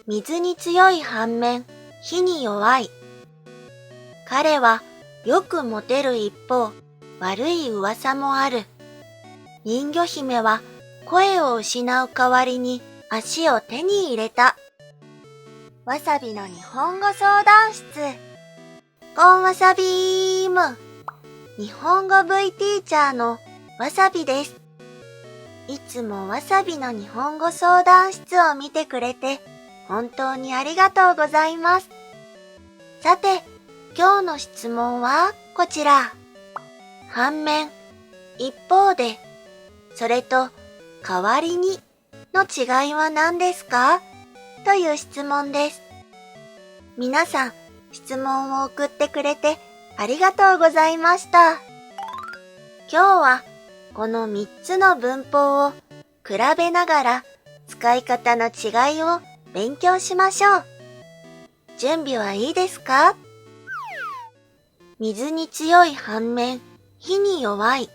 水に強い反面、火に弱い。彼はよくモテる一方、悪い噂もある。人魚姫は声を失う代わりに足を手に入れた。わさびの日本語相談室。コンわさびーむ。日本語 V ティーチャーのわさびです。いつもわさびの日本語相談室を見てくれて本当にありがとうございます。さて、今日の質問はこちら。反面、一方で、それと代わりにの違いは何ですか？という質問です。皆さん、質問を送ってくれてありがとうございました。今日はこの3つの文法を比べながら使い方の違いを勉強しましょう。準備はいいですか？水に強い反面、火に弱い。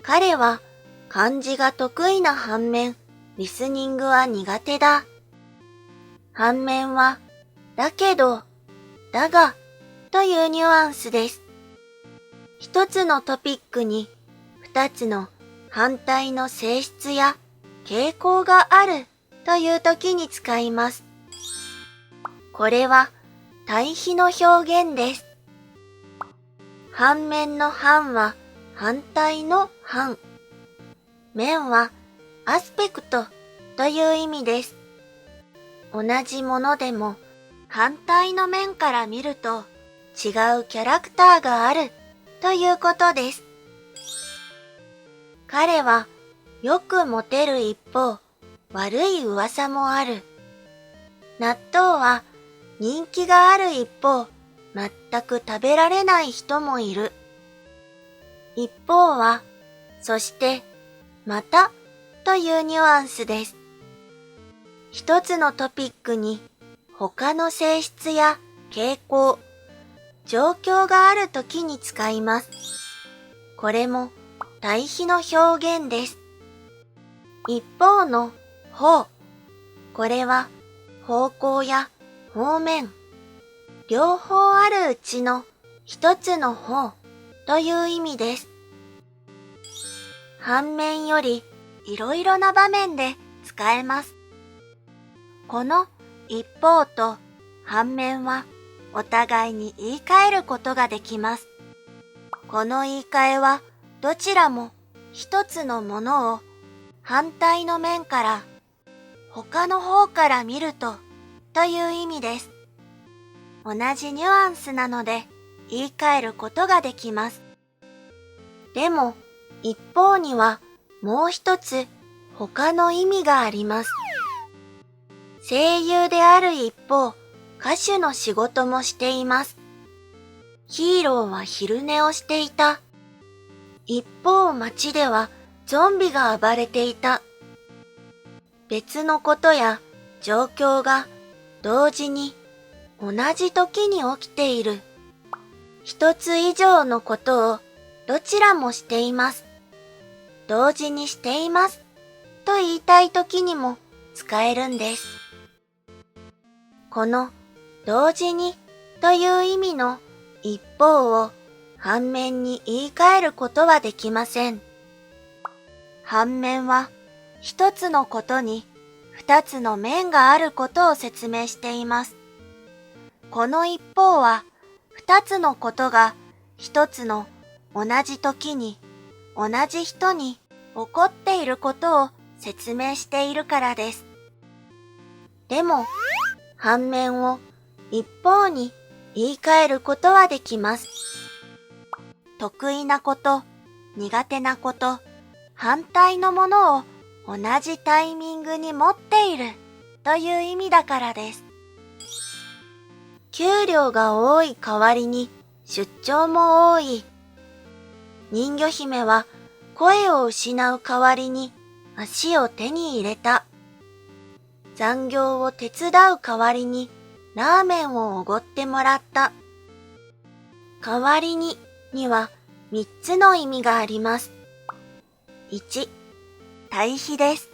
彼は漢字が得意な反面、リスニングは苦手だ。反面は、だけど、だが、というニュアンスです。一つのトピックに、二つの反対の性質や傾向があるという時に使います。これは対比の表現です。反面の反は反対の反。面はアスペクトという意味です。同じものでも反対の面から見ると違うキャラクターがあるということです。彼はよくモテる一方、悪い噂もある。納豆は人気がある一方、全く食べられない人もいる。一方は、そして、またというニュアンスです。一つのトピックに他の性質や傾向、状況があるときに使います。これも対比の表現です。一方の方、これは方向や方面、両方あるうちの一つの方という意味です。反面よりいろいろな場面で使えます。この一方と反面はお互いに言い換えることができます。この言い換えはどちらも一つのものを反対の面から他の方から見るという意味です。同じニュアンスなので言い換えることができます。でも一方にはもう一つ他の意味があります。声優である一方、歌手の仕事もしています。ヒーローは昼寝をしていた。一方街ではゾンビが暴れていた。別のことや状況が同時に同じ時に起きている。一つ以上のことをどちらもしています。同時にしていますと言いたい時にも使えるんです。この同時にという意味の一方を反面に言い換えることはできません。反面は一つのことに二つの面があることを説明しています。この一方は二つのことが一つの同じ時に同じ人に起こっていることを説明しているからです。でも反面を一方に言い換えることはできます。得意なこと、苦手なこと、反対のものを同じタイミングに持っているという意味だからです。給料が多い代わりに出張も多い。人魚姫は声を失う代わりに足を手に入れた。残業を手伝う代わりにラーメンをおごってもらった。代わりにには3つの意味があります。1、対比です。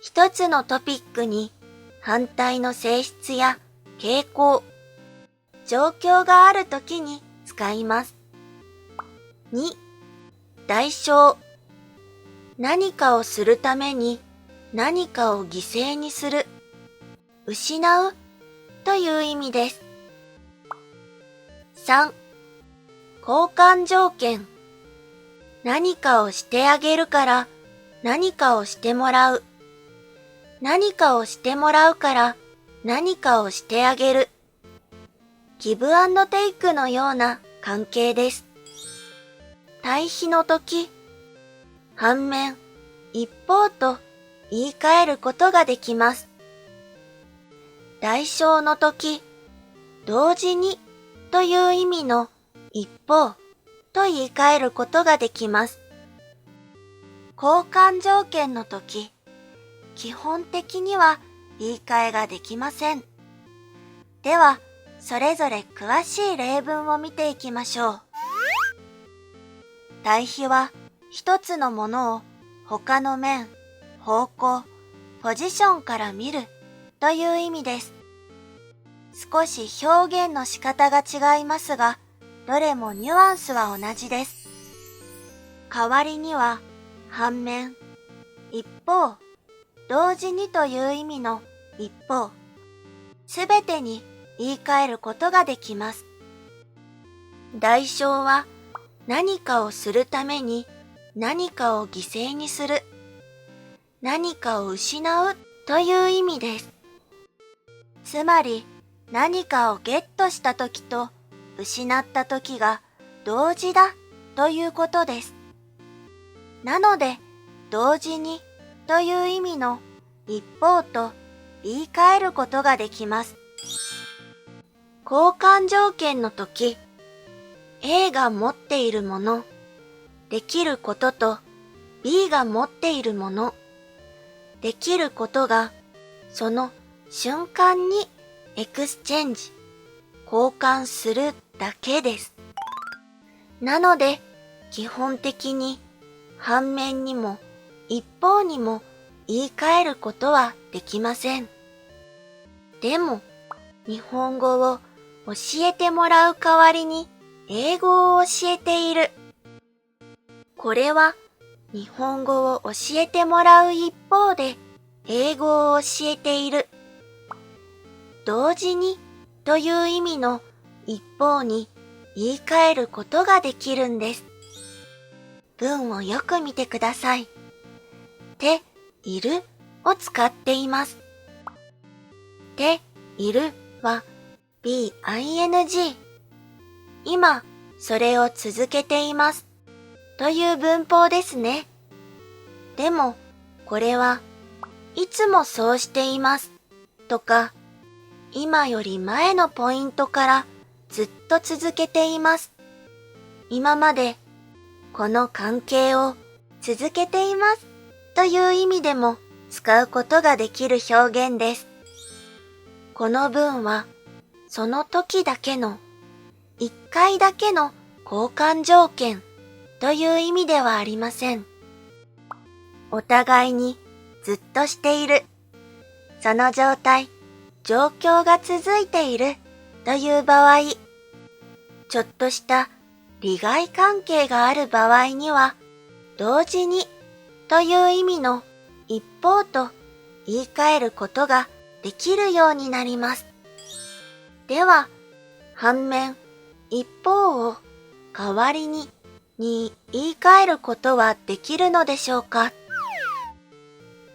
一つのトピックに反対の性質や傾向、状況があるときに使います。2、代償。何かをするために何かを犠牲にする、失うという意味です。3、交換条件。何かをしてあげるから何かをしてもらう。何かをしてもらうから何かをしてあげる。ギブアンドテイクのような関係です。対比の時、反面、一方と言い換えることができます。代償の時、同時にという意味の一方と言い換えることができます。交換条件の時、基本的には言い換えができません。では、それぞれ詳しい例文を見ていきましょう。対比は一つのものを他の面、方向、ポジションから見るという意味です。少し表現の仕方が違いますが、どれもニュアンスは同じです。代わりには、反面、一方、同時にという意味の一方、すべてに言い換えることができます。代償は何かをするために何かを犠牲にする、何かを失うという意味です。つまり何かをゲットしたときと失ったときが同時だということです。なので、同時にという意味の一方と言い換えることができます。交換条件のとき、A が持っているもの、できることと B が持っているもの、できることがその瞬間にエクスチェンジ、交換するだけです。なので、基本的に反面にも一方にも言い換えることはできません。でも、日本語を教えてもらう代わりに英語を教えている。これは日本語を教えてもらう一方で英語を教えている。同時にという意味の一方に言い換えることができるんです。文をよく見てください。て、いるを使っています。て、いるは be-ing。今、それを続けていますという文法ですね。でも、これはいつもそうしていますとか、今より前のポイントからずっと続けています。今までこの関係を続けていますという意味でも使うことができる表現です。この文はその時だけの一回だけの交換条件という意味ではありません。お互いにずっとしている、その状態、状況が続いているという場合、ちょっとした利害関係がある場合には、同時にという意味の一方と言い換えることができるようになります。では、反面、一方を代わりに言い換えることはできるのでしょうか？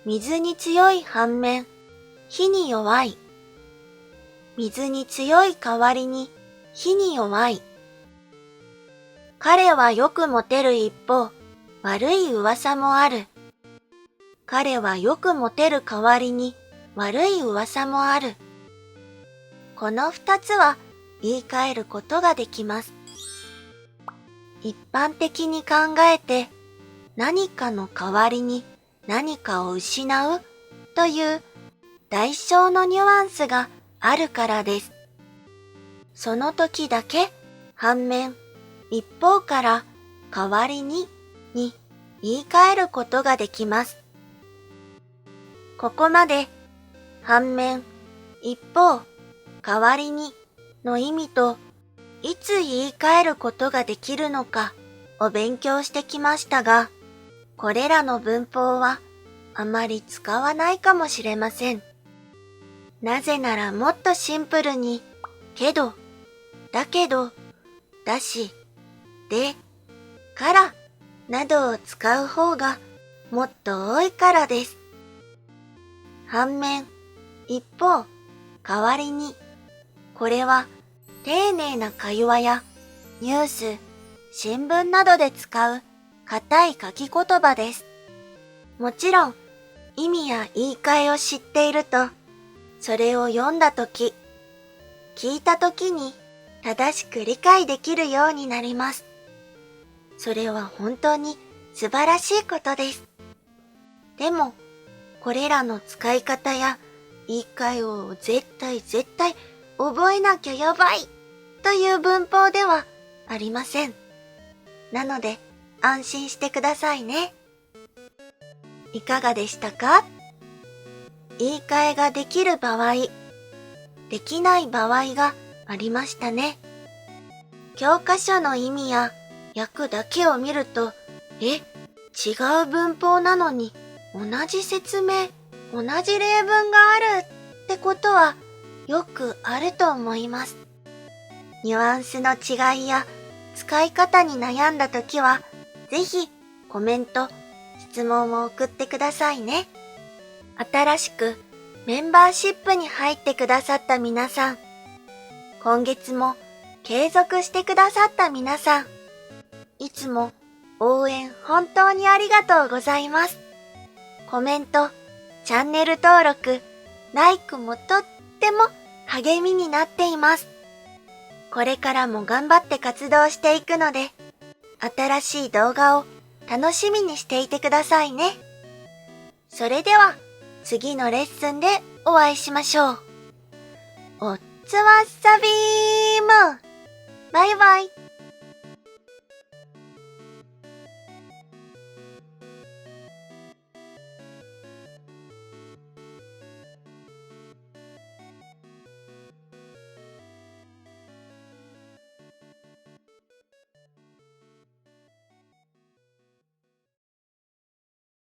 水に強い反面、火に弱い。水に強い代わりに火に弱い。彼はよくモテる一方、悪い噂もある。彼はよくモテる代わりに悪い噂もある。この二つは言い換えることができます。一般的に考えて何かの代わりに何かを失うという代償のニュアンスがあるからです。その時だけ反面、一方から代わりに言い換えることができます。ここまで反面、一方、代わりにの意味と、いつ言い換えることができるのかを勉強してきましたが、これらの文法はあまり使わないかもしれません。なぜならもっとシンプルに、けど、だけど、だし、で、から、などを使う方がもっと多いからです。反面、一方、代わりに、これは丁寧な会話やニュース、新聞などで使う固い書き言葉です。もちろん、意味や言い換えを知っていると、それを読んだとき、聞いたときに正しく理解できるようになります。それは本当に素晴らしいことです。でも、これらの使い方や言い換えを絶対覚えなきゃやばいという文法ではありません。なので安心してくださいね。いかがでしたか？言い換えができる場合、できない場合がありましたね。教科書の意味や訳だけを見ると、違う文法なのに同じ説明、同じ例文があるってことはよくあると思います。ニュアンスの違いや使い方に悩んだときは、ぜひコメント、質問を送ってくださいね。新しくメンバーシップに入ってくださった皆さん、今月も継続してくださった皆さん、いつも応援本当にありがとうございます。コメント、チャンネル登録、LIKE もとっても励みになっています。これからも頑張って活動していくので、新しい動画を楽しみにしていてくださいね。それでは、次のレッスンでお会いしましょう。おっつわっさびーむ。バイバイ。